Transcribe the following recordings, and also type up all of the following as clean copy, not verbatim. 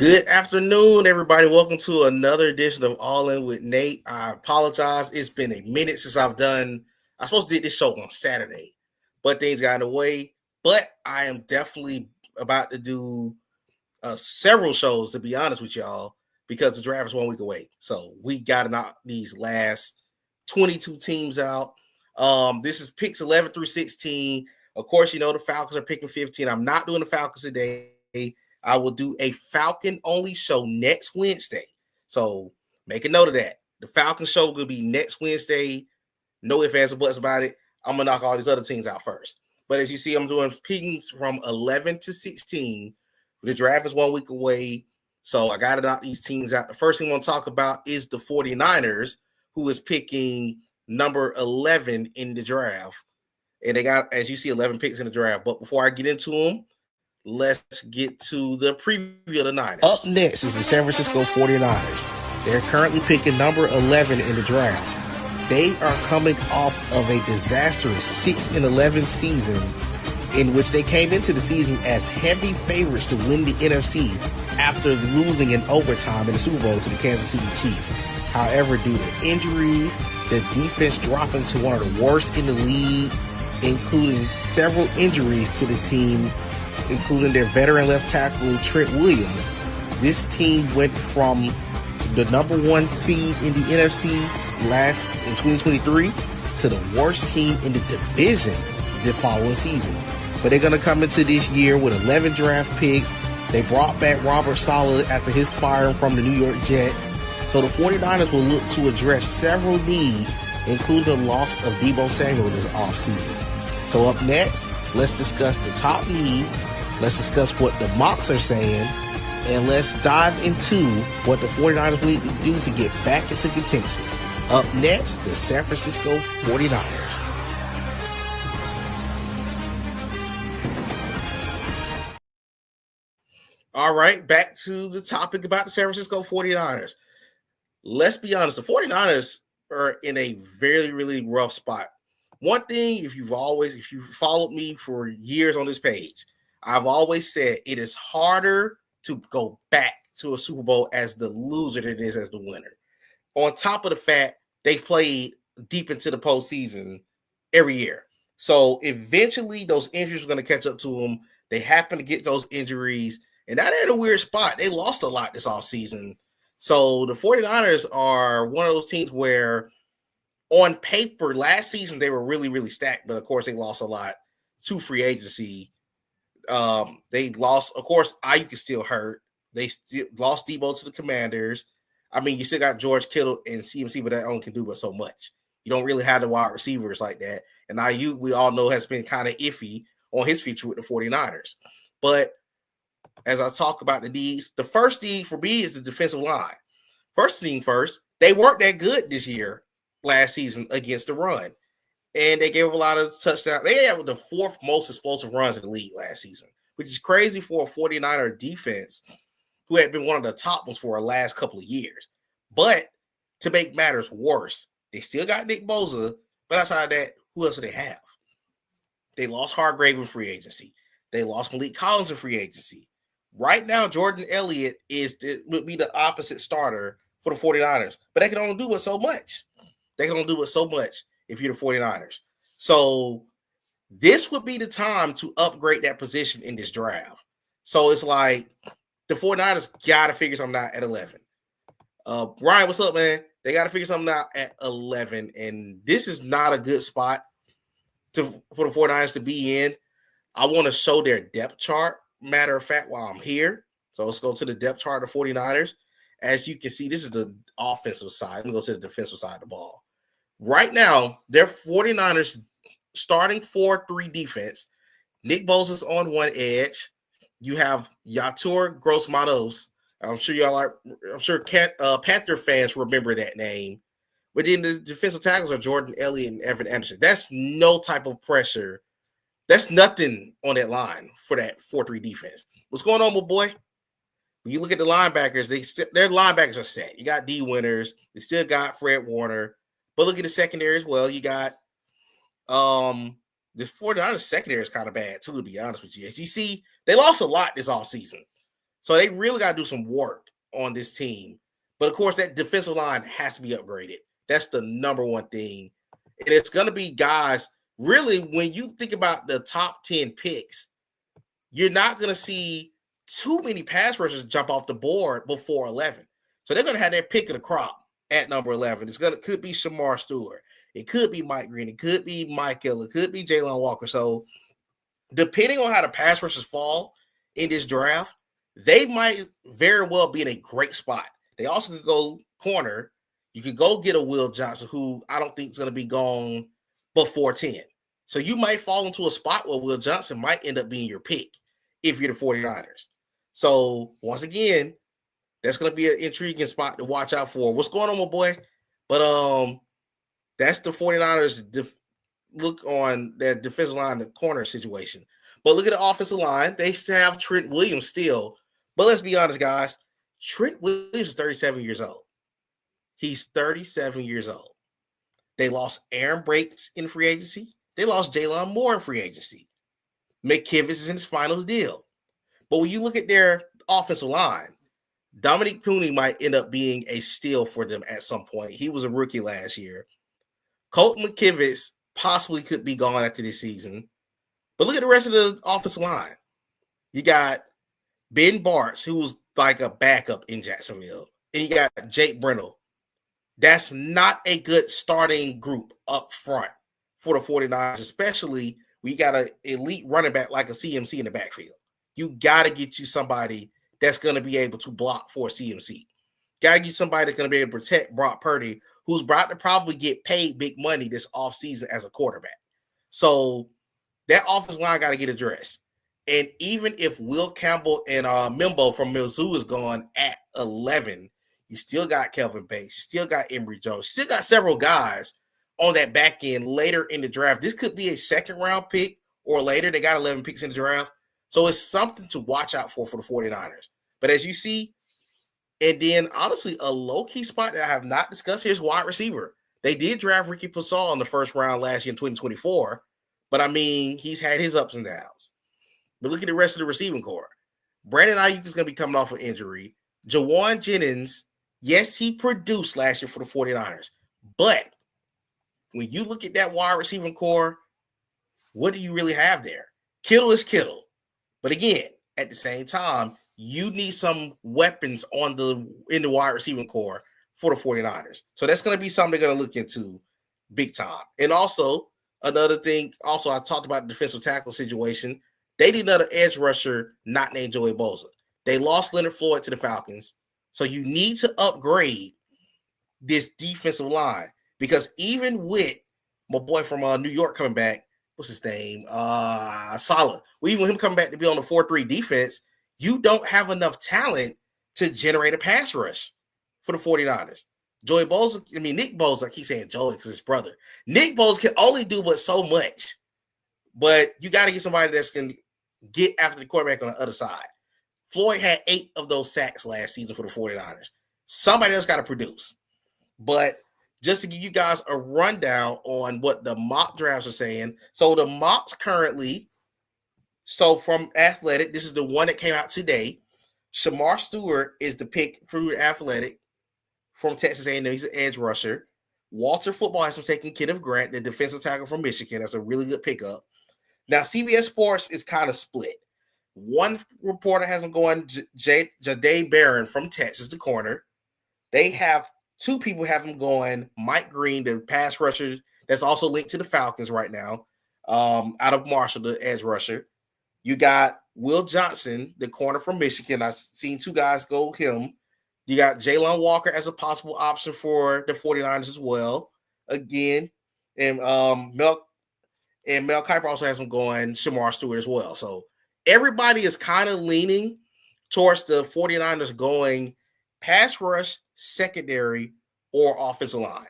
Good afternoon, everybody. Welcome to another edition of All In with Nate. I apologize. It's been a minute since I supposed to do this show on Saturday, but things got in the way. But I am definitely about to do several shows, to be honest with y'all, because the draft is 1 week away. So we got to knock these last 22 teams out. This is picks 11 through 16. Of course, the Falcons are picking 15. I'm not doing the Falcons today. I will do a Falcon only show next Wednesday. So make a note of that. The Falcon show will be next Wednesday. No ifs, ands, or buts about it. I'm going to knock all these other teams out first. But as you see, I'm doing pickings from 11 to 16. The draft is 1 week away. So I got to knock these teams out. The first thing I want to talk about is the 49ers, who is picking number 11 in the draft. And they got, as you see, 11 picks in the draft. But before I get into them, let's get to the preview of the Niners. Up next is the San Francisco 49ers. They're currently picking number 11 in the draft. They are coming off of a disastrous 6-11 season in which they came into the season as heavy favorites to win the NFC after losing in overtime in the Super Bowl to the Kansas City Chiefs. However, due to injuries, the defense dropping to one of the worst in the league, including several injuries to the team, including their veteran left tackle Trent Williams, this team went from the number 1 seed in the NFC in 2023 to the worst team in the division the following season. But they're going to come into this year with 11 draft picks. They brought back Robert Saleh after his firing from the New York Jets. So the 49ers will look to address several needs, including the loss of Deebo Samuel this offseason. So up next, let's discuss the top needs. Let's discuss what the mocks are saying. And let's dive into what the 49ers need to do to get back into contention. Up next, the San Francisco 49ers. All right, back to the topic about the San Francisco 49ers. Let's be honest, the 49ers are in a very, really rough spot. One thing, if you've followed me for years on this page, I've always said it is harder to go back to a Super Bowl as the loser than it is as the winner. On top of the fact they've played deep into the postseason every year. So eventually those injuries are going to catch up to them. They happen to get those injuries, and now they're in a weird spot. They lost a lot this offseason. So the 49ers are one of those teams where on paper, last season they were really, really stacked, but of course they lost a lot to free agency. They lost, of course, Ayuk is still hurt. They still lost Deebo to the Commanders. I mean, you still got George Kittle and CMC, but that only can do but so much. You don't really have the wide receivers like that. And Ayuk, we all know, has been kind of iffy on his future with the 49ers. But as I talk about the Ds, the first D for me is the defensive line. First thing first, they weren't that good this year, last season, against the run. And they gave up a lot of touchdowns. They had the 4th most explosive runs in the league last season, which is crazy for a 49er defense who had been one of the top ones for the last couple of years. But to make matters worse, they still got Nick Bosa, but outside of that, who else do they have? They lost Hargrave in free agency. They lost Malik Collins in free agency. Right now, Jordan Elliott would be the opposite starter for the 49ers, but they can only do it so much. They can only do it so much if you're the 49ers. So this would be the time to upgrade that position in this draft. So it's like the 49ers got to figure something out at 11. Ryan, what's up, man? They got to figure something out at 11, and this is not a good spot for the 49ers to be in. I want to show their depth chart, matter of fact, while I'm here. So let's go to the depth chart of the 49ers. As you can see, this is the offensive side. Let me go to the defensive side of the ball. Right now, their 49ers starting 4-3 defense. Nick Bosa's on one edge. You have Yatur Gross-Matos. I'm sure Panther fans remember that name. But then the defensive tackles are Jordan Elliott and Evan Anderson. That's no type of pressure. That's nothing on that line for that 4-3 defense. What's going on, my boy? When you look at the linebackers, their linebackers are set. You got D Winters. They still got Fred Warner. But look at the secondary as well. You got the 49ers secondary is kind of bad, too, to be honest with you. As you see, they lost a lot this offseason. So they really got to do some work on this team. But of course, that defensive line has to be upgraded. That's the number one thing. And it's going to be guys, really, when you think about the top 10 picks, you're not going to see too many pass rushers jump off the board before 11. So they're going to have their pick of the crop at number 11. Could be Shamar Stewart. It could be Mike Green. It could be Mike Hill. It could be Jalen Walker. So depending on how the pass rushers fall in this draft, they might very well be in a great spot. They also could go corner. You could go get a Will Johnson, who I don't think is going to be gone before 10. So you might fall into a spot where Will Johnson might end up being your pick if you're the 49ers. So once again, that's going to be an intriguing spot to watch out for. What's going on, my boy? But that's the 49ers look on their defensive line, the corner situation. But look at the offensive line. They still have Trent Williams still. But let's be honest, guys. Trent Williams is 37 years old. He's 37 years old. They lost Aaron Breaks in free agency. They lost Jalen Moore in free agency. McKivitz is in his final deal. But when you look at their offensive line, Dominic Pooney might end up being a steal for them at some point. He was a rookie last year. Colton McKivitz possibly could be gone after this season. But look at the rest of the offensive line. You got Ben Bartz, who was like a backup in Jacksonville. And you got Jake Brendel. That's not a good starting group up front for the 49ers, especially when you got an elite running back like a CMC in the backfield. You got to get you somebody that's going to be able to block for CMC. Got to get somebody that's going to be able to protect Brock Purdy, who's about to probably get paid big money this offseason as a quarterback. So that offensive line got to get addressed. And even if Will Campbell and Mimbo from Mizzou is gone at 11, you still got Kelvin Banks. You still got Emory Jones. You still got several guys on that back end later in the draft. This could be a second-round pick or later. They got 11 picks in the draft. So it's something to watch out for the 49ers. But as you see, and then honestly, a low-key spot that I have not discussed here is wide receiver. They did draft Ricky Pearsall in the first round last year in 2024. But, I mean, he's had his ups and downs. But look at the rest of the receiving core. Brandon Ayuk is going to be coming off an injury. Jawan Jennings, yes, he produced last year for the 49ers. But when you look at that wide receiving core, what do you really have there? Kittle is Kittle. But again, at the same time, you need some weapons in the wide receiving core for the 49ers. So that's going to be something they're going to look into big time. And also, another thing, I talked about the defensive tackle situation. They need another edge rusher not named Joey Bosa. They lost Leonard Floyd to the Falcons. So you need to upgrade this defensive line. Because even with my boy from New York coming back, what's his name? Saleh. Even with him coming back to be on the 4-3 defense, you don't have enough talent to generate a pass rush for the 49ers. Nick Bosa, I keep saying Joey because his brother. Nick Bosa can only do but so much. But you got to get somebody that's going to get after the quarterback on the other side. Floyd had 8 of those sacks last season for the 49ers. Somebody else got to produce. But just to give you guys a rundown on what the mock drafts are saying. So the mocks currently, from Athletic, this is the one that came out today. Shamar Stewart is the pick through Athletic from Texas A&M. He's an edge rusher. Walter Football has him taking Kenneth Grant, the defensive tackle from Michigan. That's a really good pickup. Now, CBS Sports is kind of split. One reporter has him going Jahdae Barron from Texas, the corner. They have 2 people have him going Mike Green, the pass rusher that's also linked to the Falcons right now, out of Marshall, the edge rusher. You got Will Johnson, the corner from Michigan. I've seen 2 guys go him. You got Jalen Walker as a possible option for the 49ers as well. Again, and Mel Kiper also has him going Shamar Stewart as well. So everybody is kind of leaning towards the 49ers going pass rush, secondary, or offensive line.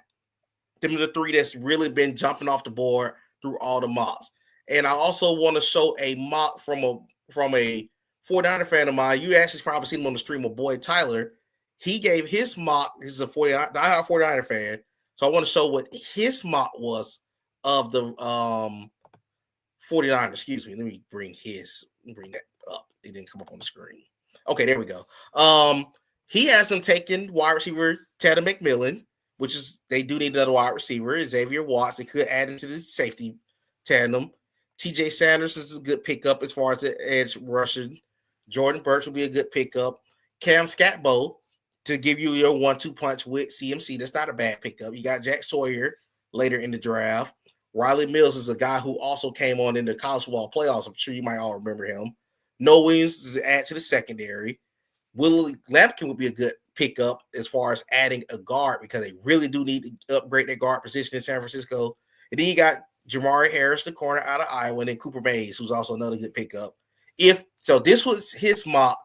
Them are the 3 that's really been jumping off the board through all the mocks. And I also want to show a mock from a 49er fan of mine. You actually probably seen him on the stream, my boy Tyler. He gave his mock. This is a diehard 49er fan. So I want to show what his mock was of the 49ers. Excuse me. Let me bring that up. It didn't come up on the screen. Okay, there we go. He has them taking wide receiver Tanner McMillan, which is they do need another wide receiver. Xavier Watts, they could add into the safety tandem. TJ Sanders is a good pickup as far as the edge rushing. Jordan Burch will be a good pickup. Cam Scatbo to give you your 1-2 punch with CMC. That's not a bad pickup. You got Jack Sawyer later in the draft. Riley Mills is a guy who also came on in the college football playoffs. I'm sure you might all remember him. Noah Williams is an add to the secondary. Willie Lampkin would be a good pickup as far as adding a guard because they really do need to upgrade their guard position in San Francisco. And then you got Jamari Harris, the corner out of Iowa, and then Cooper Mays, who's also another good pickup. This was his mock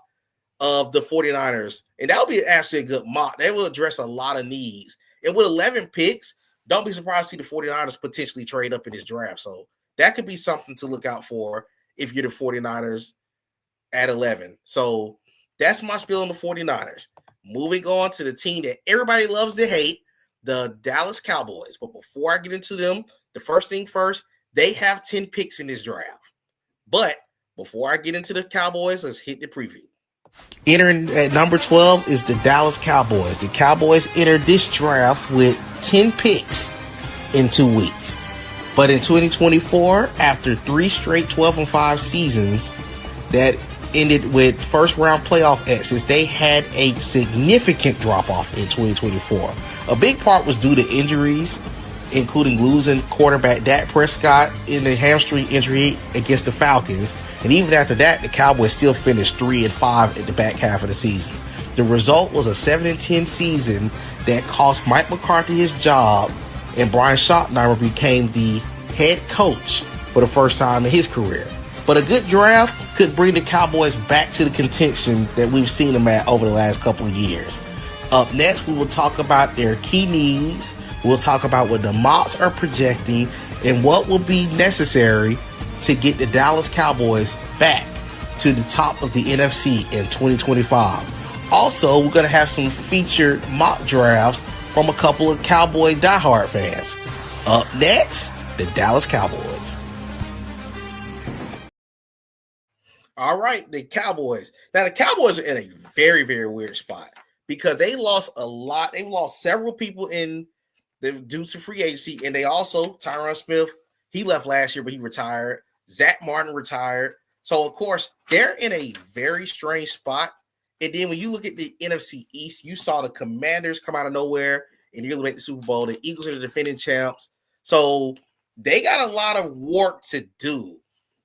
of the 49ers, and that would be actually a good mock. They will address a lot of needs. And with 11 picks, don't be surprised to see the 49ers potentially trade up in this draft. So that could be something to look out for if you're the 49ers at 11. So that's my spiel on the 49ers. Moving on to the team that everybody loves to hate, the Dallas Cowboys. But before I get into them, the first thing first, they have 10 picks in this draft. But before I get into the Cowboys, let's hit the preview. Entering at number 12 is the Dallas Cowboys. The Cowboys entered this draft with 10 picks in 2 weeks. But in 2024, after 3 straight 12-5 seasons that ended with first-round playoff exits, they had a significant drop-off in 2024. A big part was due to injuries, including losing quarterback Dak Prescott in the hamstring injury against the Falcons. And even after that, the Cowboys still finished 3-5 at the back half of the season. The result was a 7-10 season that cost Mike McCarthy his job, and Brian Schottenheimer became the head coach for the first time in his career. But a good draft could bring the Cowboys back to the contention that we've seen them at over the last couple of years. Up next, we will talk about their key needs. We'll talk about what the mocks are projecting and what will be necessary to get the Dallas Cowboys back to the top of the NFC in 2025. Also, we're going to have some featured mock drafts from a couple of Cowboy diehard fans. Up next, the Dallas Cowboys. All right, the Cowboys. Now, the Cowboys are in a very, very weird spot because they lost a lot. They lost several people due to free agency, and they also, Tyron Smith, he left last year, but he retired. Zach Martin retired. So, of course, they're in a very strange spot. And then when you look at the NFC East, you saw the Commanders come out of nowhere and nearly make the Super Bowl. The Eagles are the defending champs. So they got a lot of work to do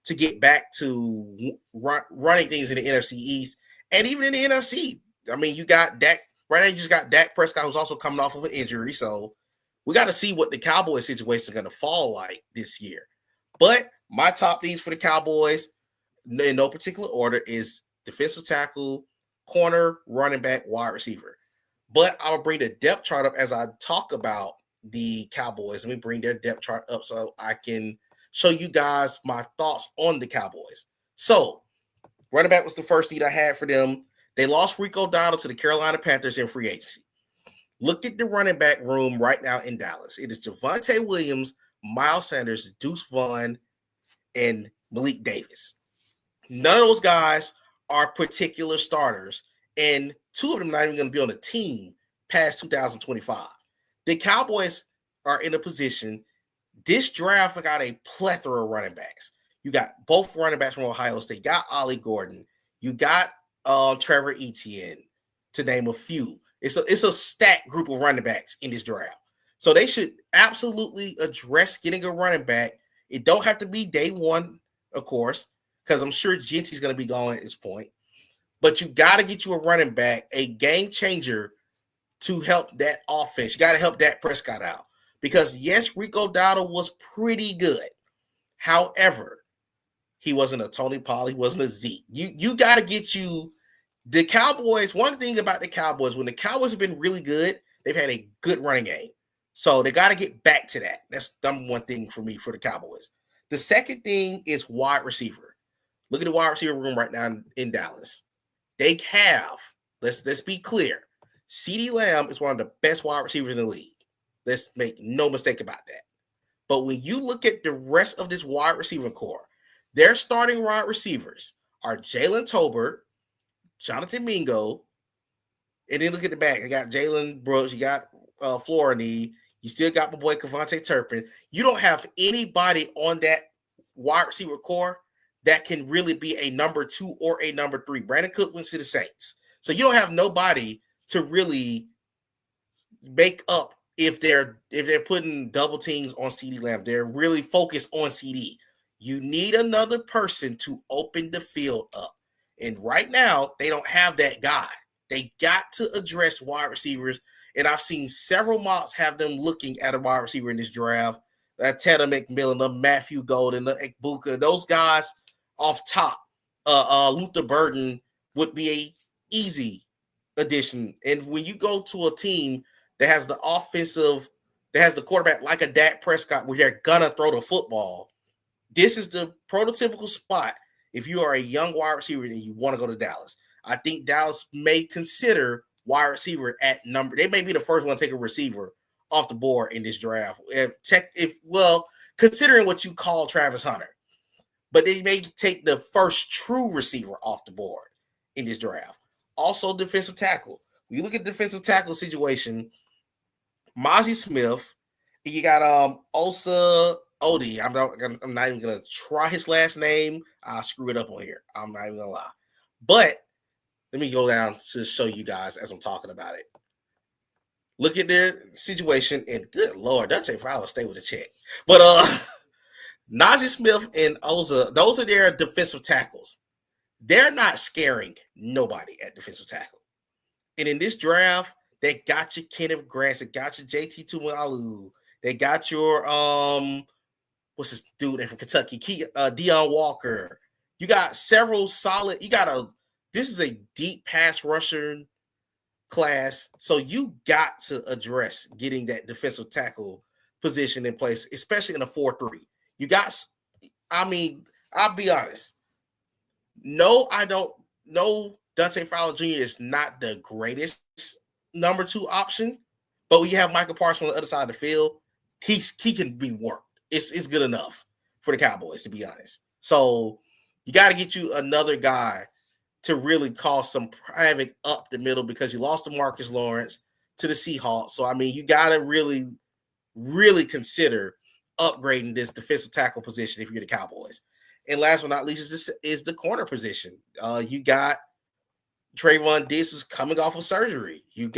to get back to running things in the NFC East. And even in the NFC, I mean, you got Dak. Right now, you just got Dak Prescott, who's also coming off of an injury. So we got to see what the Cowboys situation is going to fall like this year. But my top needs for the Cowboys, in no particular order, is defensive tackle, corner, running back, wide receiver. But I'll bring the depth chart up as I talk about the Cowboys. Let me bring their depth chart up so I can show you guys my thoughts on the Cowboys. So, running back was the first need I had for them. They lost Rico Dowdle to the Carolina Panthers in free agency. Look at the running back room right now in Dallas. It is Javonte Williams, Miles Sanders, Deuce Vaughn, and Malik Davis. None of those guys are particular starters, and 2 of them not even going to be on the team past 2025. The Cowboys are in a position. This draft got a plethora of running backs. You got both running backs from Ohio State. You got Ollie Gordon. You got Trevor Etienne, to name a few. It's a stacked group of running backs in this draft. So they should absolutely address getting a running back. It don't have to be day one, of course, because I'm sure Genty's going to be gone at this point. But you got to get you a running back, a game changer to help that offense. You got to help Dak Prescott out. Because, yes, Rico Dowdle was pretty good. However, he wasn't a Tony Pollard. He wasn't a Zeke. You got to get you the Cowboys. One thing about the Cowboys, when the Cowboys have been really good, they've had a good running game. So they got to get back to that. That's number one thing for me for the Cowboys. The second thing is wide receiver. Look at the wide receiver room right now in Dallas. They have, let's be clear, CeeDee Lamb is one of the best wide receivers in the league. Let's make no mistake about that. But when you look at the rest of this wide receiver core, their starting wide receivers are Jalen Tolbert, Jonathan Mingo, and then look at the back. You got Jalen Brooks. You got Florinee. You still got my boy Kevontae Turpin. You don't have anybody on that wide receiver core that can really be a number 2 or a number 3. Brandon Cook went to the Saints. So you don't have nobody to really make up if they're putting double teams on CeeDee Lamb. They're really focused on CD. You need another person to open the field up. And right now, they don't have that guy. They got to address wide receivers. And I've seen several mocks have them looking at a wide receiver in this draft. Tedder McMillan, Matthew Golden, Ekbuka, those guys off top. Luther Burden would be a easy addition. And when you go to a team that has the quarterback like a Dak Prescott, where they're gonna throw the football, this is the prototypical spot if you are a young wide receiver and you want to go to Dallas. I think Dallas may consider wide receiver at number. They may be the first one to take a receiver off the board in this draft. Considering what you call Travis Hunter, but they may take the first true receiver off the board in this draft. Also, defensive tackle. When you look at the defensive tackle situation, Mazi Smith, you got Osa Odi. I'm not even gonna try his last name. I'll screw it up on here. I'm not even gonna lie. But let me go down to show you guys as I'm talking about it. Look at their situation, and good Lord, Dante Fowler stay with a check. But Najee Smith and Oza, those are their defensive tackles. They're not scaring nobody at defensive tackle. And in this draft, they got your Kenneth Grant, they got your JT Tuialu, they got your what's this dude from Kentucky, Deion Walker. You got several solid. This is a deep pass rusher class, so you got to address getting that defensive tackle position in place, especially in a 4-3. You got, I'll be honest. No, I don't know. Dante Fowler Jr. is not the greatest number 2 option, but when you have Michael Parsons on the other side of the field, he can be worked. It's good enough for the Cowboys, to be honest. So you got to get you another guy to really cause some havoc up the middle, because you lost to Marcus Lawrence to the Seahawks. So, you got to really, really consider upgrading this defensive tackle position if you're the Cowboys. And last but not least is the corner position. You got Trayvon Diggs is coming off of surgery. You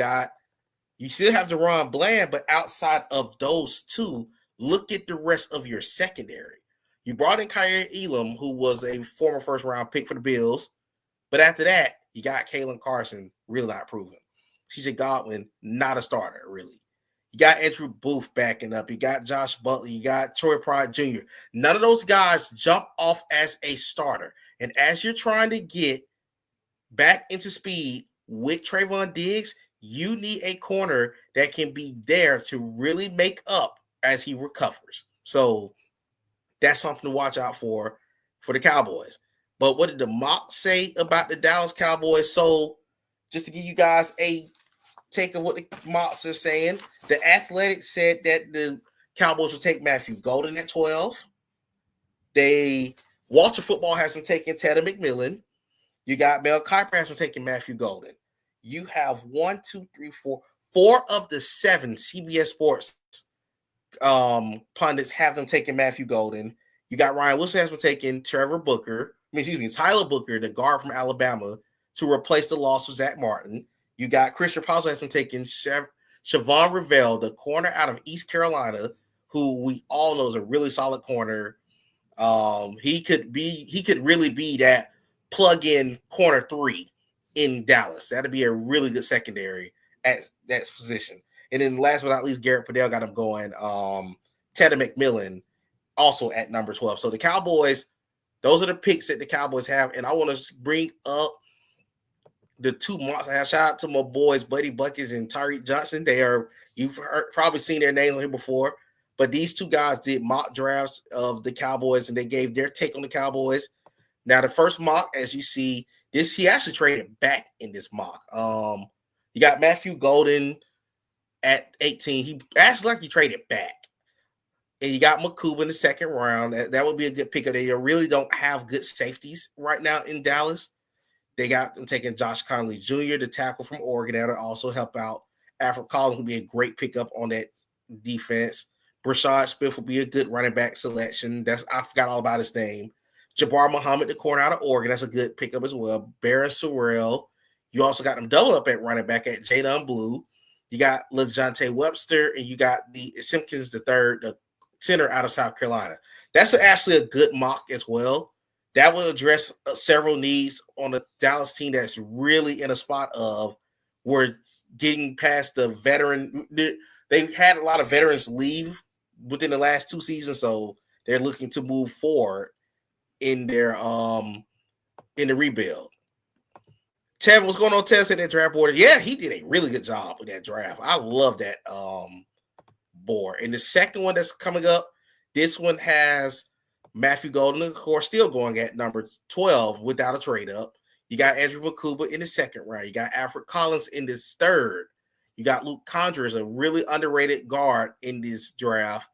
still have DaRon Bland, but outside of those two, look at the rest of your secondary. You brought in Kaiir Elam, who was a former first-round pick for the Bills. But after that, you got Kalen Carson, really not proven. CJ Godwin, not a starter, really. You got Andrew Booth backing up. You got Josh Butler. You got Troy Pride Jr. None of those guys jump off as a starter. And as you're trying to get back into speed with Trayvon Diggs, you need a corner that can be there to really make up as he recovers. So that's something to watch out for the Cowboys. But what did the mock say about the Dallas Cowboys? So just to give you guys a take of what the mocks are saying, the Athletic said that the Cowboys will take Matthew Golden at 12. Walter Football has them taking Tedder McMillan. You got Mel Kiper has them taking Matthew Golden. You have 4 of the 7 CBS Sports pundits have them taking Matthew Golden. You got Ryan Wilson has them taking Tyler Booker, the guard from Alabama, to replace the loss of Zach Martin. You got Christian Pazzo has been taking Shavon Revell, the corner out of East Carolina, who we all know is a really solid corner. He could really be that plug-in corner 3 in Dallas. That'd be a really good secondary at that position. And then last but not least, Garrett Padell got him going. Tedder McMillan also at number 12. So the Cowboys, those are the picks that the Cowboys have. And I want to bring up the 2 mocks I have. Shout out to my boys, Buddy Buckets and Tyreek Johnson. You've probably seen their names on here before, but these 2 guys did mock drafts of the Cowboys, and they gave their take on the Cowboys. Now, the first mock, as you see, he actually traded back in this mock. You got Matthew Golden at 18. He actually traded back. And you got Makuba in the second round. That would be a good pick. They really don't have good safeties right now in Dallas. They got them taking Josh Conley Jr., the tackle from Oregon, that'll also help out. Alfred Collins will be a great pickup on that defense. Brashad Smith will be a good running back selection. I forgot all about his name. Jabbar Muhammad, the corner out of Oregon, that's a good pickup as well. Barron Sorrell. You also got them double up at running back at Jadon Blue. You got LeJontay Webster, and you got the Simpkins the third, the center out of South Carolina. That's actually a good mock as well. That will address several needs on the Dallas team that's really in a spot of we're getting past the veteran. They've had a lot of veterans leave within the last 2 seasons, so they're looking to move forward in their in the rebuild. Tevin, what's going on, Tevin, at that draft board? Yeah, he did a really good job with that draft. I love that board. And the second one that's coming up, this one has Matthew Golden, of course, still going at number 12 without a trade up. You got Andrew Makuba in the second round. You got Alfred Collins in this third. You got Luke Conjurers, a really underrated guard in this draft.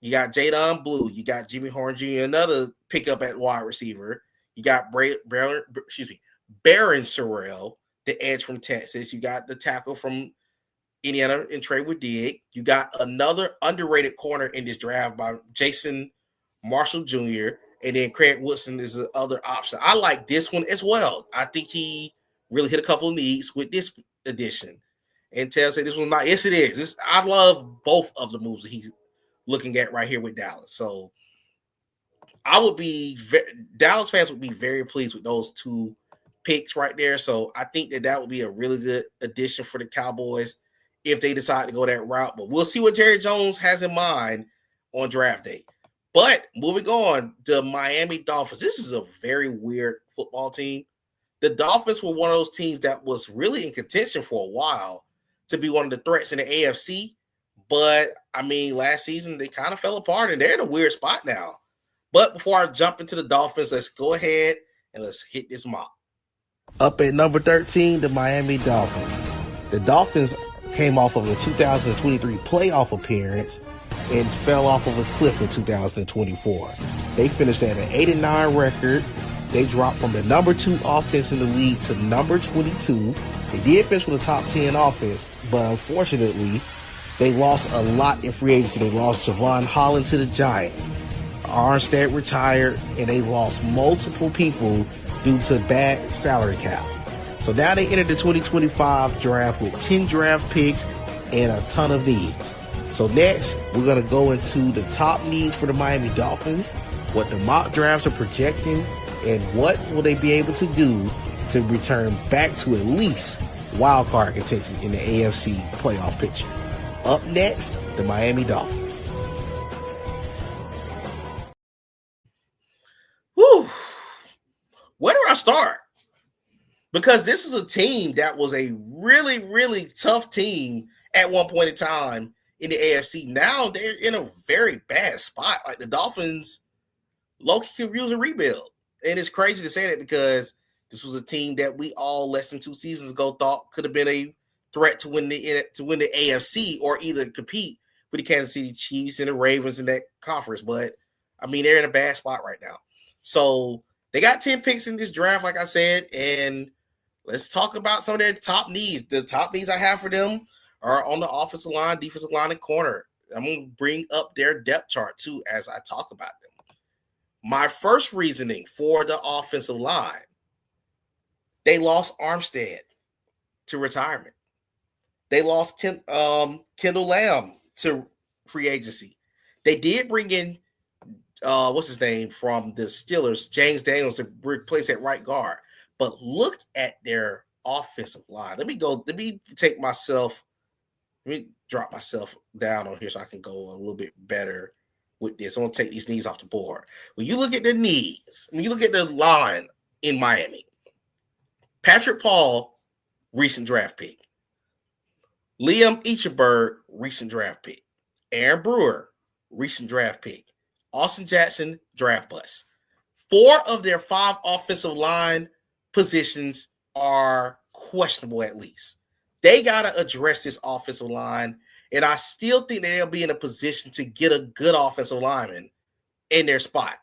You got Jadon Blue. You got Jimmy Horn Jr., another pickup at wide receiver. You got Barron Sorrell, the edge from Texas. You got the tackle from Indiana and Treywood Digg. You got another underrated corner in this draft by Jason Marshall Jr., and then Craig Woodson is the other option. I like this one as well. I think he really hit a couple of needs with this addition. And Tel said this one's not. Yes, it is. I love both of the moves that he's looking at right here with Dallas. So Dallas fans would be very pleased with those 2 picks right there. So I think that would be a really good addition for the Cowboys if they decide to go that route. But we'll see what Jerry Jones has in mind on draft day. But moving on, the Miami Dolphins. This is a very weird football team. The Dolphins were one of those teams that was really in contention for a while to be one of the threats in the AFC. But, I mean, last season they kind of fell apart, and they're in a weird spot now. But before I jump into the Dolphins, let's go ahead and let's hit this mock. Up at number 13, the Miami Dolphins. The Dolphins came off of a 2023 playoff appearance and fell off of a cliff in 2024. They finished at an 8-9 record. They dropped from the number 2 offense in the league to number 22. They did finish with a top 10 offense, but unfortunately, they lost a lot in free agency. They lost Javon Holland to the Giants. Armstead retired, and they lost multiple people due to bad salary cap. So now they entered the 2025 draft with 10 draft picks and a ton of needs. So next, we're going to go into the top needs for the Miami Dolphins, what the mock drafts are projecting, and what will they be able to do to return back to at least wild card contention in the AFC playoff picture. Up next, the Miami Dolphins. Whew. Where do I start? Because this is a team that was a really, really tough team at one point in time in the AFC. Now they're in a very bad spot. Like the Dolphins, low-key could use a rebuild. And it's crazy to say that because this was a team that we all less than 2 seasons ago thought could have been a threat to win the AFC or either compete with the Kansas City Chiefs and the Ravens in that conference. But, I mean, they're in a bad spot right now. So they got 10 picks in this draft, like I said, and let's talk about some of their top needs. The top needs I have for them are on the offensive line, defensive line, and corner. I'm going to bring up their depth chart, too, as I talk about them. My first reasoning for the offensive line, they lost Armstead to retirement. They lost Kendall Lamb to free agency. They did bring in, what's his name, from the Steelers, James Daniels, to replace that right guard. But look at their offensive line. Let me drop myself down on here so I can go a little bit better with this. I'm going to take these needs off the board. When you look at the needs, when you look at the line in Miami, Patrick Paul, recent draft pick. Liam Eichenberg, recent draft pick. Aaron Brewer, recent draft pick. Austin Jackson, draft bust. 4 of their 5 offensive line positions are questionable at least. They got to address this offensive line, and I still think that they'll be in a position to get a good offensive lineman in their spot.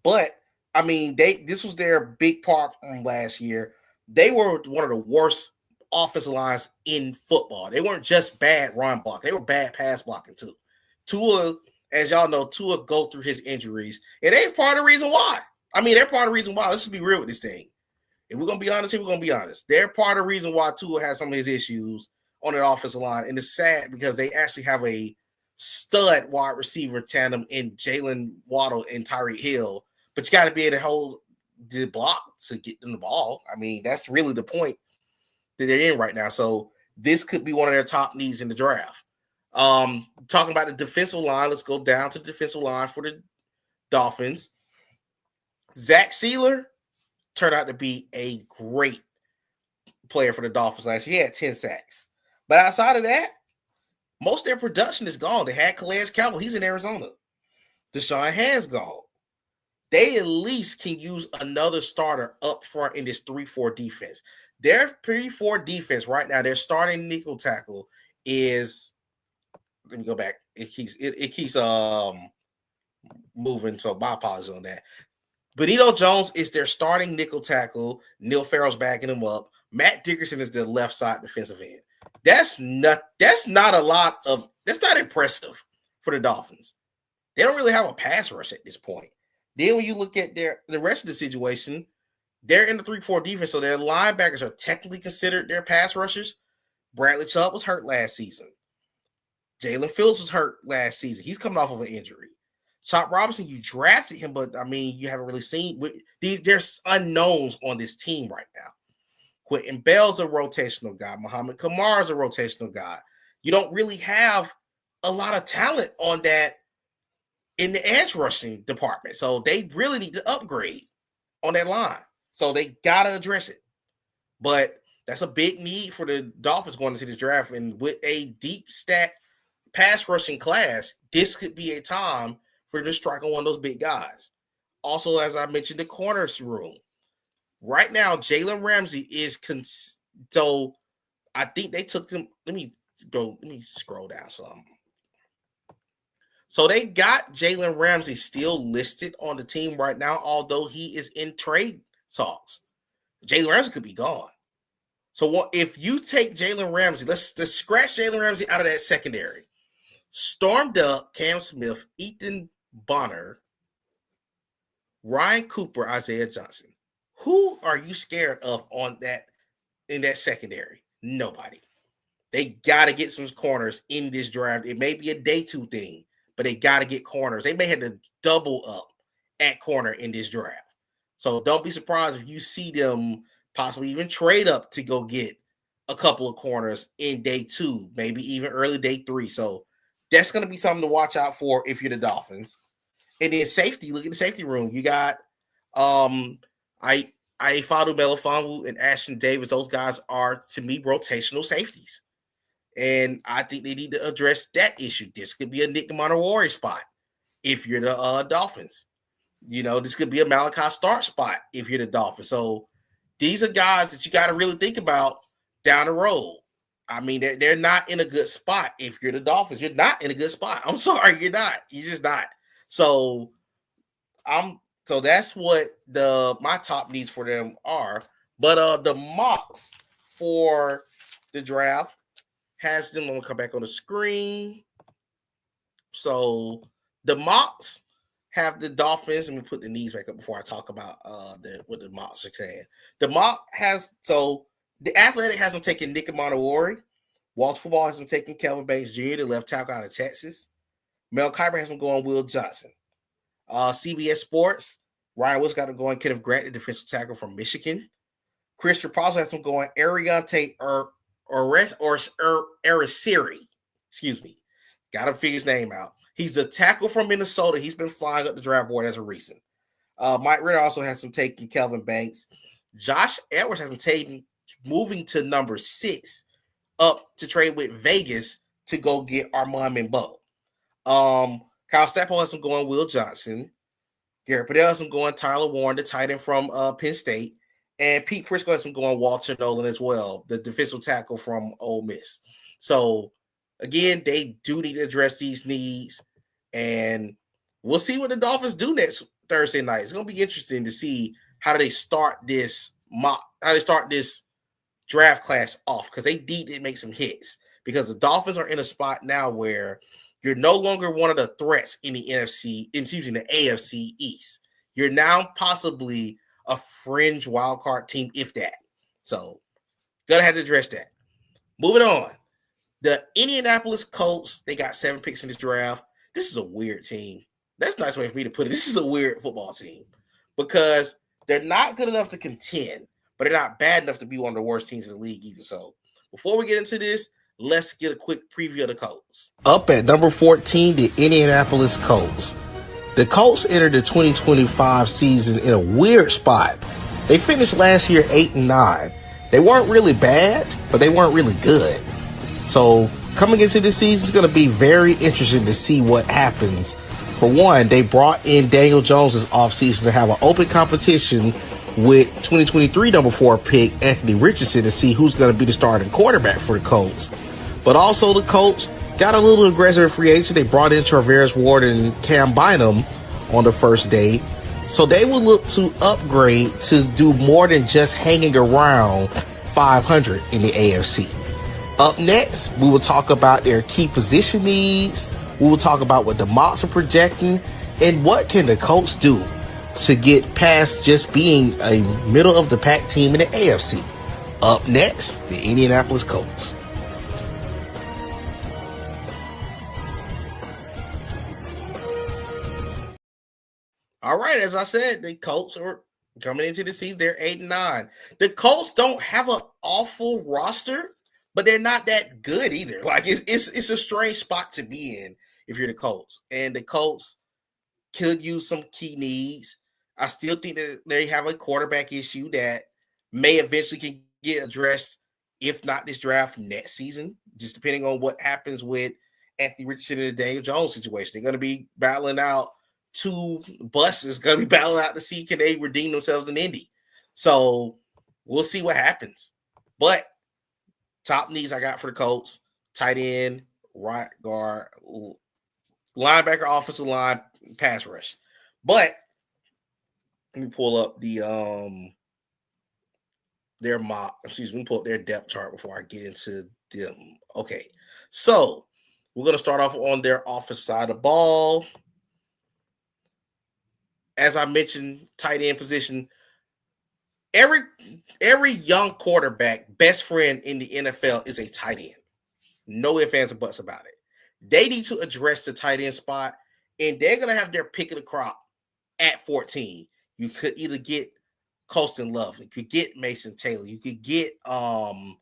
But I mean, this was their big part from last year. They were one of the worst offensive lines in football. They weren't just bad run blocking; they were bad pass blocking too. Tua, as y'all know, Tua go through his injuries, and they're part of the reason why. I mean, they're part of the reason why. Let's just be real with this thing. If we're gonna be honest, we're gonna be honest. They're part of the reason why Tua has some of his issues on that offensive line, and it's sad because they actually have a stud wide receiver tandem in Jalen Waddle and Tyreek Hill. But you got to be able to hold the block to get them the ball. I mean, that's really the point that they're in right now. So this could be one of their top needs in the draft. Talking about the defensive line, let's go down to the defensive line for the Dolphins. Zach Sealer turned out to be a great player for the Dolphins last year. He had 10 sacks. But outside of that, most of their production is gone. They had Calais Campbell. He's in Arizona. Deshaun Hand's gone. They at least can use another starter up front in this 3-4 defense. Their 3-4 defense right now, their starting nickel tackle is, let me go back. It keeps moving, so my apologies on that. Benito Jones is their starting nickel tackle. Neil Farrell's backing him up. Matt Dickerson is the left side defensive end. That's not impressive for the Dolphins. They don't really have a pass rush at this point. Then when you look at the rest of the situation, they're in the 3-4 defense, so their linebackers are technically considered their pass rushers. Bradley Chubb was hurt last season. Jalen Phillips was hurt last season. He's coming off of an injury. Chop Robinson, you drafted him, but I mean, you haven't really seen there's unknowns on this team right now. Quentin Bell's a rotational guy. Muhammad Kamar's a rotational guy. You don't really have a lot of talent on that in the edge rushing department. So they really need to upgrade on that line. So they got to address it. But that's a big need for the Dolphins going into this draft. And with a deep stack pass rushing class, this could be a time for them to strike on one of those big guys. Also, as I mentioned, the corners room. Right now, Jalen Ramsey is so I think they took them. Let me scroll down some. So they got Jalen Ramsey still listed on the team right now, although he is in trade talks. Jalen Ramsey could be gone. So if you take Jalen Ramsey, let's scratch Jalen Ramsey out of that secondary. Stormed up Cam Smith, Ethan Bonner, Ryan Cooper, Isaiah Johnson. Who are you scared of in that secondary? Nobody. They got to get some corners in this draft. It may be a day two thing, but they got to get corners. They may have to double up at corner in this draft. So don't be surprised if you see them possibly even trade up to go get a couple of corners in day two, maybe even early day three. So that's going to be something to watch out for if you're the Dolphins. And then safety, look at the safety room. You got Ifeadu Melifonwu and Ashton Davis. Those guys are, to me, rotational safeties. And I think they need to address that issue. This could be a Nick Montewari spot if you're the Dolphins. You know, this could be a Malachi Stark spot if you're the Dolphins. So these are guys that you got to really think about down the road. I mean, they're not in a good spot if you're the Dolphins. You're not in a good spot. I'm sorry, you're not. You're just not. So that's what my top needs for them are. But the mocks for the draft has them. I'm gonna come back on the screen. So the mocks have the Dolphins. Let me put the knees back up before I talk about what the mocks are saying. The mock has the Athletic has them taking Nick Montewari. Walsh Football has them taking Kelvin Banks Jr., the left tackle out of Texas. Mel Kiper has them going Will Johnson. CBS Sports, Ryan Wilson got them going Kenneth Grant, the defensive tackle from Michigan. Christian Prosser has them going Ariante Arasiri. Excuse me. Got to figure his name out. He's a tackle from Minnesota. He's been flying up the draft board as a recent. Mike Ritter also has some taking Kelvin Banks. Josh Edwards has them moving to number 6 up to trade with Vegas to go get Armand Membo. Kyle Stackpole has some going Will Johnson. Garrett Padell has some going Tyler Warren, the tight end from Penn State. And Pete Prisco has some going Walter Nolan as well, the defensive tackle from Ole Miss. So, again, they do need to address these needs. And we'll see what the Dolphins do next Thursday night. It's going to be interesting to see how they start this draft class off, because they did make some hits, because the Dolphins are in a spot now where you're no longer one of the threats in the AFC East. You're now possibly a fringe wildcard team, if that. So, gonna have to address that. Moving on. The Indianapolis Colts, they got 7 picks in this draft. This is a weird team. That's a nice way for me to put it. This is a weird football team because they're not good enough to contend, but they're not bad enough to be one of the worst teams in the league either. So before we get into this, let's get a quick preview of the Colts. Up at number 14, the Indianapolis Colts. The Colts entered the 2025 season in a weird spot. They finished last year 8-9. They weren't really bad, but they weren't really good. So coming into this season, it's going to be very interesting to see what happens. For one, they brought in Daniel Jones this offseason to have an open competition with 2023 number 4 pick Anthony Richardson to see who's going to be the starting quarterback for the Colts. But also the Colts got a little aggressive free agent. They brought in Traveris Ward and Cam Bynum on the first day. So they will look to upgrade to do more than just hanging around 500 in the AFC. Up next, we will talk about their key position needs. We will talk about what the mocks are projecting and what can the Colts do to get past just being a middle of the pack team in the AFC. Up next, the Indianapolis Colts. All right, as I said, the Colts are coming into the season. They're 8-9. The Colts don't have an awful roster, but they're not that good either. Like it's a strange spot to be in if you're the Colts. And the Colts could use some key needs. I still think that they have a quarterback issue that may eventually can get addressed, if not this draft, next season, just depending on what happens with Anthony Richardson and the Daniel Jones situation. They're going to be battling out 2 buses, going to be battling out to see can they redeem themselves in Indy. So we'll see what happens. But top needs I got for the Colts: tight end, right guard, linebacker, offensive line, pass rush. But let me pull up their pull up their depth chart before I get into them. Okay, so we're going to start off on their offensive side of the ball. As I mentioned, tight end position. Every young quarterback best friend in the NFL is a tight end. No ifs, ands, or buts about it. They need to address the tight end spot, and they're going to have their pick of the crop at 14. You could either get Colston Love, you could get Mason Taylor, you could get Tyler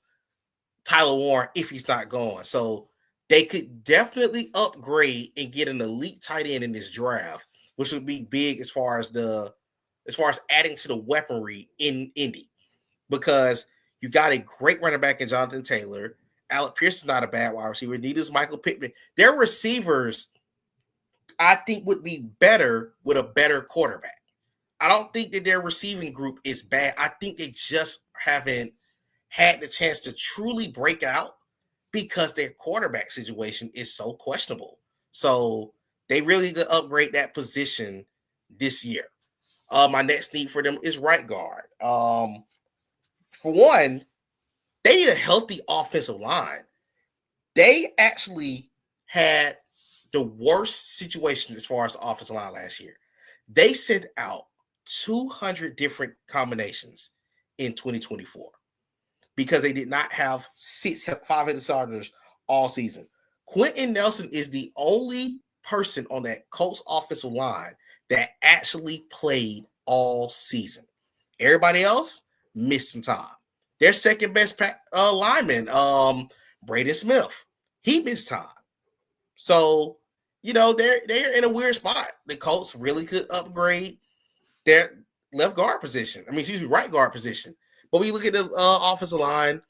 Warren if he's not gone. So they could definitely upgrade and get an elite tight end in this draft, which would be big as far as adding to the weaponry in Indy, because you got a great running back in Jonathan Taylor. Alec Pierce is not a bad wide receiver. Neither is Michael Pittman. Their receivers, I think, would be better with a better quarterback. I don't think that their receiving group is bad. I think they just haven't had the chance to truly break out because their quarterback situation is so questionable. So they really need to upgrade that position this year. My next need for them is right guard. For one, they need a healthy offensive line. They actually had the worst situation as far as the offensive line last year. They sent out 200 different combinations in 2024 because they did not have 5 starters all season. Quentin Nelson is the only person on that Colts offensive line that actually played all season. Everybody else missed some time. Their second best lineman, Braden Smith, he missed time. So, they're in a weird spot. The Colts really could upgrade their right guard position. But when you look at the offensive line,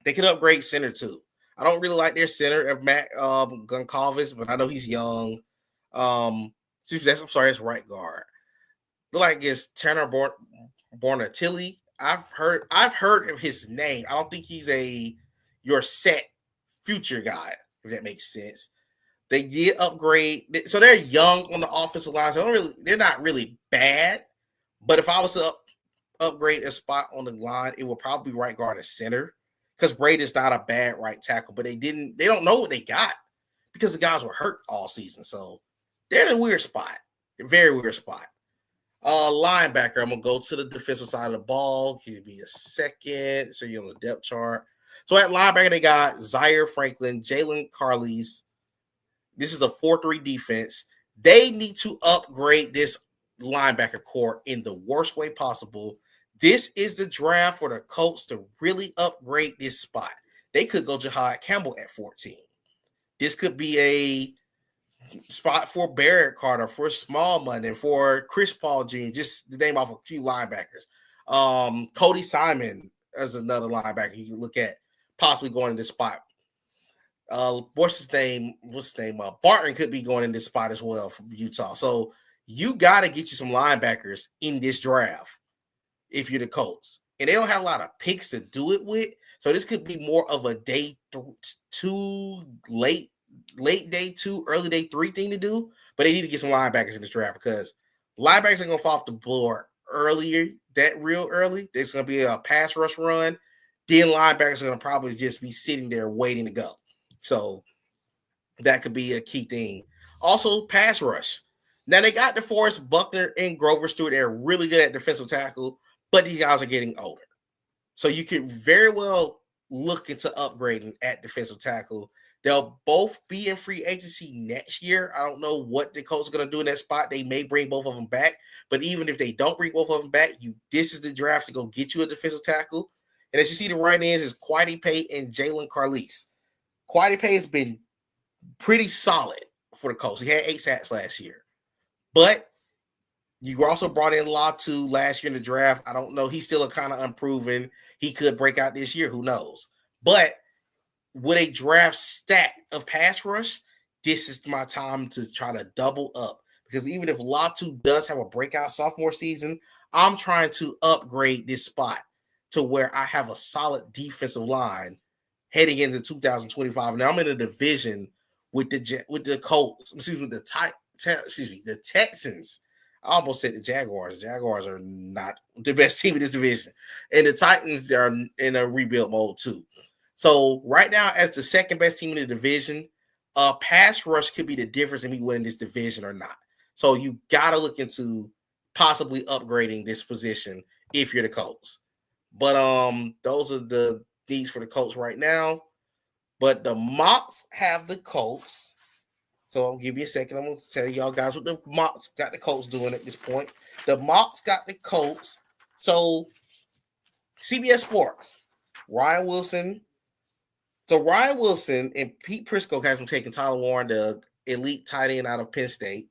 they could upgrade center too. I don't really like their center of Matt Goncalves, but I know he's young. That's right guard. Look like it's Tanner Bornatelli. I've heard of his name. I don't think he's your set future guy, if that makes sense. They did upgrade. So they're young on the offensive line. So they're not really bad. But if I was to upgrade a spot on the line, it would probably be right guard or center. Because Brady's not a bad right tackle, but they don't know what they got because the guys were hurt all season. So they're in a weird spot. A very weird spot. Linebacker, I'm going to go to the defensive side of the ball. Give me a second. So you're on the depth chart. So at linebacker, they got Zaire Franklin, Jalen Carles. This is a 4-3 defense. They need to upgrade this linebacker core in the worst way possible. This is the draft for the Colts to really upgrade this spot. They could go Jihad Campbell at 14. This could be a spot for Barrett Carter, for Small Money, for Chris Paul Jr., just to name off a few linebackers. Cody Simon as another linebacker you can look at possibly going in this spot. What's his name? Barton could be going in this spot as well from Utah. So you got to get you some linebackers in this draft if you're the Colts. And they don't have a lot of picks to do it with. So this could be more of a day 2, late day 2, early day 3 thing to do. But they need to get some linebackers in this draft because linebackers are going to fall off the board real early. There's going to be a pass rush run. Then linebackers are going to probably just be sitting there waiting to go. So that could be a key thing. Also, pass rush. Now, they got DeForest Buckner and Grover Stewart. They're really good at defensive tackle, but these guys are getting older. So you could very well look into upgrading at defensive tackle. They'll both be in free agency next year. I don't know what the Colts are going to do in that spot. They may bring both of them back. But even if they don't bring both of them back, this is the draft to go get you a defensive tackle. And as you see, the right ends is Kwity Paye and Jalen Carles. Kwity Paye has been pretty solid for the Colts. He had 8 sacks last year. But you also brought in Latu last year in the draft. I don't know. He's still a kind of unproven. He could break out this year. Who knows? But with a draft stack of pass rush, this is my time to try to double up. Because even if Latu does have a breakout sophomore season, I'm trying to upgrade this spot to where I have a solid defensive line heading into 2025. Now I'm in a division with the Colts. The Texans. I almost said the Jaguars. Jaguars are not the best team in this division. And the Titans are in a rebuild mode too. So right now, as the second best team in the division, pass rush could be the difference in me winning this division or not. So you got to look into possibly upgrading this position if you're the Colts. But those are the needs for the Colts right now. But the mocks have the Colts. So I'll give you a second. I'm going to tell y'all guys what the mocks got the Colts doing at this point. The mocks got the Colts. So CBS Sports, Ryan Wilson. So Ryan Wilson and Pete Prisco has them taking Tyler Warren, the elite tight end out of Penn State.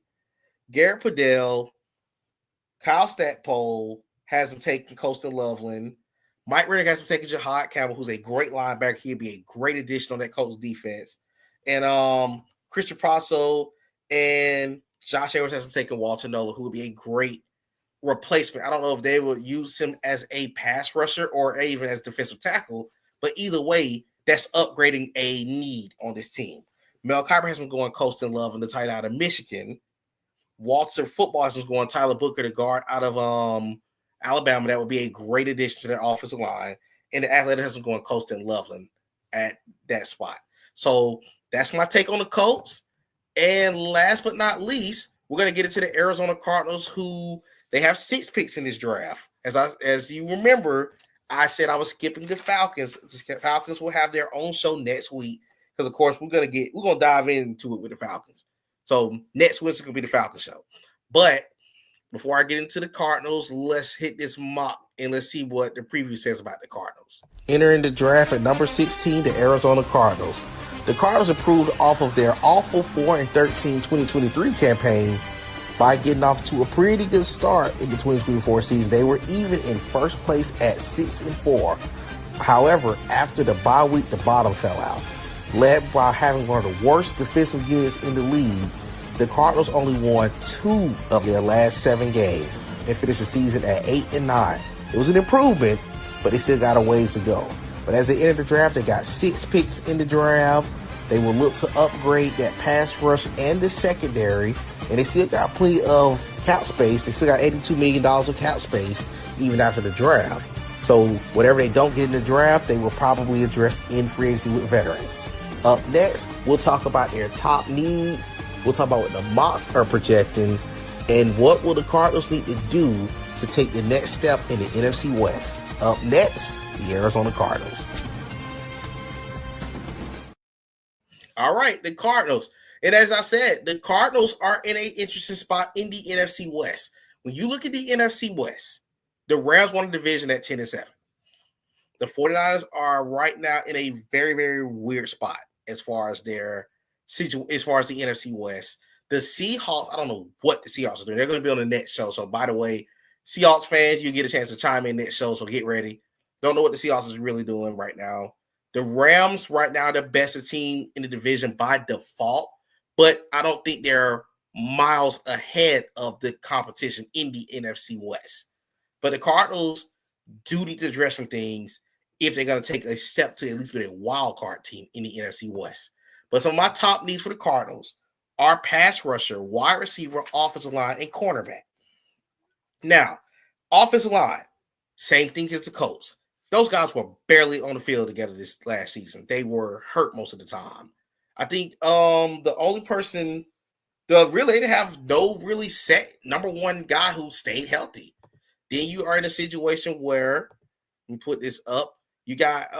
Garrett Padell, Kyle Stackpole has them taking Colston Loveland. Mike Rennick has them taking Jihad Campbell, who's a great linebacker. He'd be a great addition on that Colts defense. And Christian Prasso and Josh Edwards has them taking Walter Nolan, who would be a great replacement. I don't know if they will use him as a pass rusher or even as defensive tackle, but either way, that's upgrading a need on this team. Mel Kiper has been going Colston Loveland, the tight end out of Michigan. Walter Football has been going Tyler Booker, the guard out of Alabama. That would be a great addition to their offensive line. And the Athletic has been going Colston Loveland at that spot. So that's my take on the Colts. And last but not least, we're going to get into the Arizona Cardinals, who they have 6 picks in this draft. As you remember, I said I was skipping the Falcons. The Falcons will have their own show next week because, of course, we're gonna dive into it with the Falcons. So next week's gonna be the Falcons show. But before I get into the Cardinals, let's hit this mock and let's see what the preview says about the Cardinals. Entering the draft at number 16, the Arizona Cardinals. The Cardinals improved off of their awful 4-13 2023 campaign by getting off to a pretty good start in the 2024 season. They were even in first place at 6-4. However, after the bye week, the bottom fell out. Led by having one of the worst defensive units in the league, the Cardinals only won 2 of their last 7 games and finished the season at 8-9. It was an improvement, but they still got a ways to go. But as they entered the draft, they got 6 picks in the draft. They will look to upgrade that pass rush and the secondary, and they still got plenty of cap space. They still got $82 million of cap space even after the draft. So whatever they don't get in the draft, they will probably address in free agency with veterans. Up next, we'll talk about their top needs. We'll talk about what the mocks are projecting, and what will the Cardinals need to do to take the next step in the NFC West. Up next, the Arizona Cardinals. All right, the Cardinals. And as I said, the Cardinals are in an interesting spot in the NFC West. When you look at the NFC West, the Rams won the division at 10-7. The 49ers are right now in a very, very weird spot as far as their as far as the NFC West. The Seahawks, I don't know what the Seahawks are doing. They're going to be on the next show. So, by the way, Seahawks fans, you get a chance to chime in next show, so get ready. Don't know what the Seahawks is really doing right now. The Rams right now, the best team in the division by default, but I don't think they're miles ahead of the competition in the NFC West. But the Cardinals do need to address some things if they're going to take a step to at least be a wild card team in the NFC West. But some of my top needs for the Cardinals are pass rusher, wide receiver, offensive line, and cornerback. Now, offensive line, same thing as the Colts. Those guys were barely on the field together this last season. They were hurt most of the time. I think the only person they didn't have no really set number one guy who stayed healthy. Then you are in a situation where, let me put this up, you got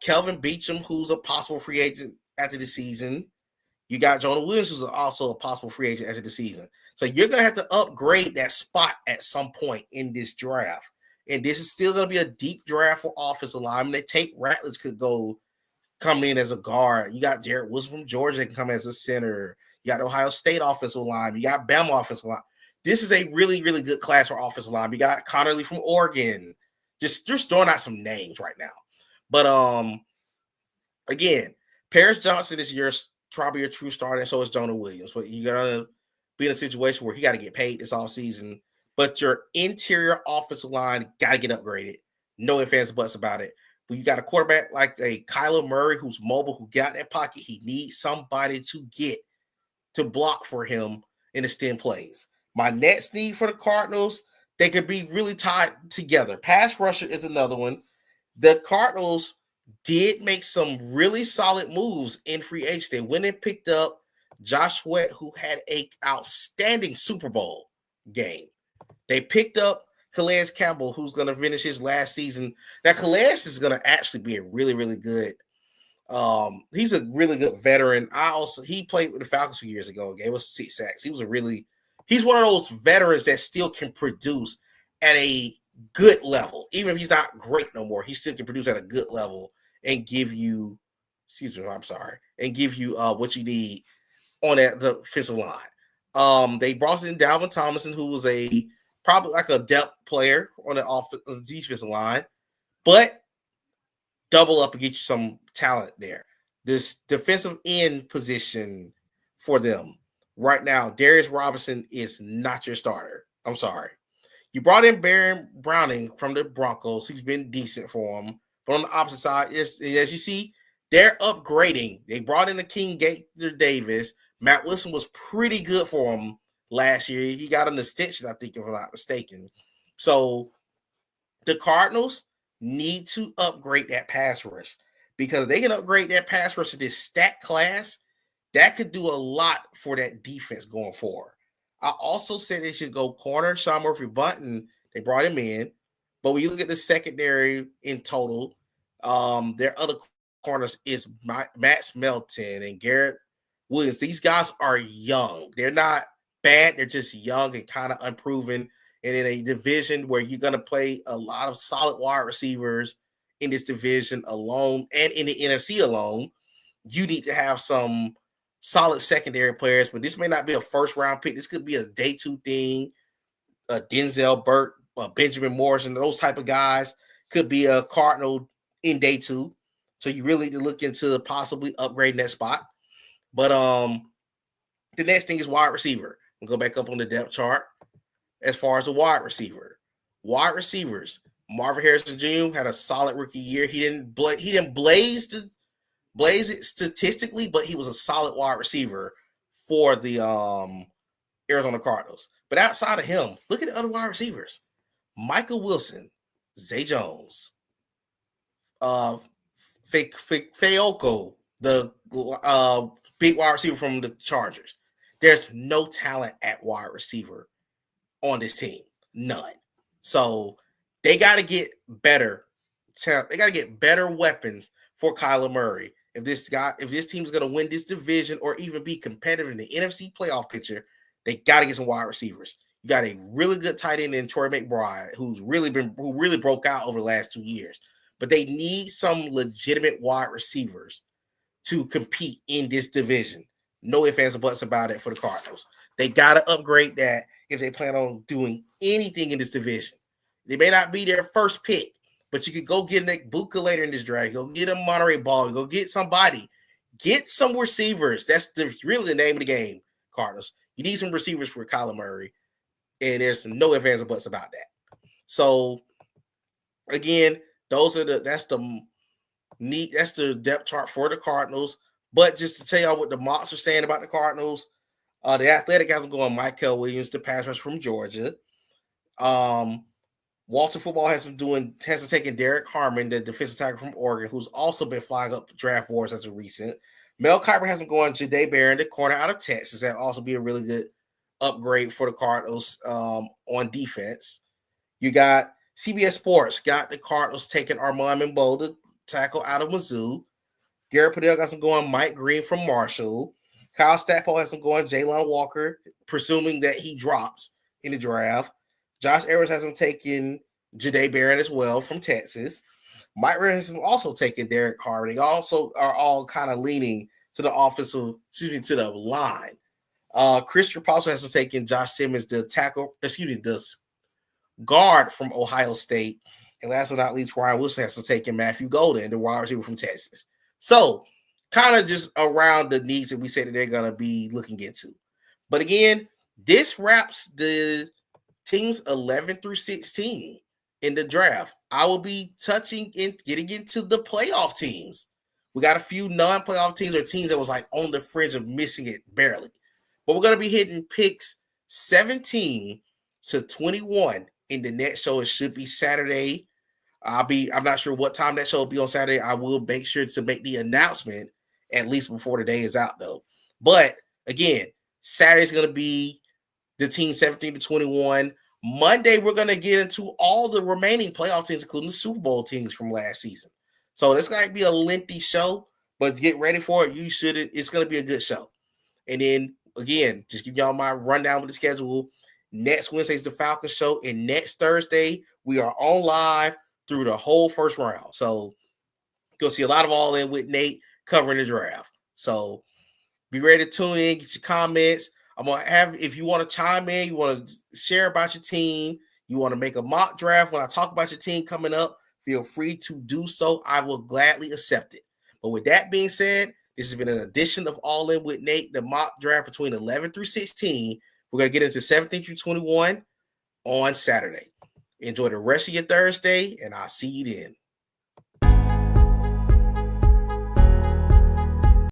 Kelvin Beachum, who's a possible free agent after the season. You got Jonah Williams, who's also a possible free agent after the season. So you're going to have to upgrade that spot at some point in this draft. And this is still going to be a deep draft for offensive linemen. They Tate Ratledge could come in as a guard. You got Jarrett Wilson from Georgia that can come as a center. You got Ohio State offensive line. You got Bama offensive line. This is a really, really good class for offensive line. You got Connerly from Oregon. Just throwing out some names right now. But again, Paris Johnson is probably your true starter, and so is Jonah Williams. But you're gonna be in a situation where he got to get paid this offseason. But your interior offensive line got to get upgraded. No ifs, ands, buts about it. But you got a quarterback like a Kyler Murray who's mobile, who got that pocket. He needs somebody to block for him in the extend plays. My next need for the Cardinals, they could be really tied together. Pass rusher is another one. The Cardinals did make some really solid moves in free agency. They went and picked up Josh Sweat, who had an outstanding Super Bowl game. They picked up Calais Campbell, who's going to finish his last season. Now, Calais is going to actually be a really, really good. He's a really good veteran. He played with the Falcons 2 years ago. Gave us 6 sacks. He's one of those veterans that still can produce at a good level. Even if he's not great no more, he still can produce at a good level and give you, and give you what you need on the offensive line. They brought in Dalvin Tomlinson, who was probably like a depth player on the defensive line, but double up and get you some talent there. This defensive end position for them right now, Darius Robinson is not your starter. I'm sorry. You brought in Baron Browning from the Broncos. He's been decent for them. But on the opposite side, as you see, they're upgrading. They brought in the King Gaither Davis. Matt Wilson was pretty good for him last year. He got an extension, I think, if I'm not mistaken. So the Cardinals need to upgrade that pass rush, because they can upgrade that pass rush to this stat class. That could do a lot for that defense going forward. I also said they should go corner. Sean Murphy-Bunting, they brought him in. But when you look at the secondary in total, their other corners is Max Melton and Garrett Williams. These guys are young. They're not bad. They're just young and kind of unproven. And in a division where you're going to play a lot of solid wide receivers in this division alone and in the NFC alone, you need to have some solid secondary players. But this may not be a first-round pick. This could be a day 2 thing. Denzel Burke, Benjamin Morrison, those type of guys could be a Cardinal in day 2. So you really need to look into possibly upgrading that spot. But the next thing is wide receiver. We'll go back up on the depth chart. As far as a wide receivers, Marvin Harrison Jr. had a solid rookie year. He didn't blaze blaze it statistically, but he was a solid wide receiver for the Arizona Cardinals. But outside of him, look at the other wide receivers. Michael Wilson, Zay Jones, Fayoko, the big wide receiver from the Chargers. There's no talent at wide receiver on this team. None. So they got to get better. They got to get better weapons for Kyler Murray. If this team is going to win this division or even be competitive in the NFC playoff picture, they got to get some wide receivers. You got a really good tight end in Troy McBride, who really broke out over the last 2 years. But they need some legitimate wide receivers to compete in this division. No ifs, ands, or buts about it for the Cardinals. They got to upgrade that if they plan on doing anything in this division. They may not be their first pick, but you could go get Nick Buka later in this draft. Go get a Monterey Ball. Go get somebody. Get some receivers. That's really the name of the game, Cardinals. You need some receivers for Kyler Murray, and there's no ifs, ands, or buts about that. So, again, that's the depth chart for the Cardinals. But just to tell y'all what the mocks are saying about the Cardinals, the Athletic has them going Michael Williams, the pass rusher from Georgia. Walter Football has them taking Derek Harmon, the defensive tackle from Oregon, who's also been flying up draft boards as of recent. Mel Kiper has them going Jahdae Barron, the corner out of Texas. That also be a really good upgrade for the Cardinals on defense. You got CBS Sports got the Cardinals taking Armand Membo, the tackle out of Mizzou. Garrett Padell got some going Mike Green from Marshall. Kyle Stackpole has some going Jalen Walker, presuming that he drops in the draft. Josh Edwards has him taking Jahdae Barron as well from Texas. Mike Renner has also taken Derek Harmon. They also are all kind of leaning to the to the line. Chris Trapalso has him taking Josh Simmons, the guard from Ohio State. And last but not least, Ryan Wilson has him taking Matthew Golden, the wide receiver from Texas. So, kind of just around the needs that we say that they're going to be looking into. But again, this wraps the teams 11 through 16 in the draft. I will be getting into the playoff teams. We got a few non-playoff teams or teams that was like on the fringe of missing it barely. But we're going to be hitting picks 17 to 21 in the next show. It should be Saturday. I'm not sure what time that show will be on Saturday. I will make sure to make the announcement at least before the day is out, though. But again, Saturday's going to be the team 17 to 21. Monday, we're going to get into all the remaining playoff teams, including the Super Bowl teams from last season. So this going to be a lengthy show, but get ready for it. It's going to be a good show. And then again, just give y'all my rundown with the schedule. Next Wednesday's the Falcons show, and next Thursday we are on live through the whole first round. So you'll see a lot of All In with Nate covering the draft. So be ready to tune in, get your comments. I'm going to have, if you want to chime in, you want to share about your team, you want to make a mock draft when I talk about your team coming up, feel free to do so. I will gladly accept it. But with that being said, this has been an edition of All In with Nate, the mock draft between 11 through 16. We're going to get into 17 through 21 on Saturday. Enjoy the rest of your Thursday, and I'll see you then.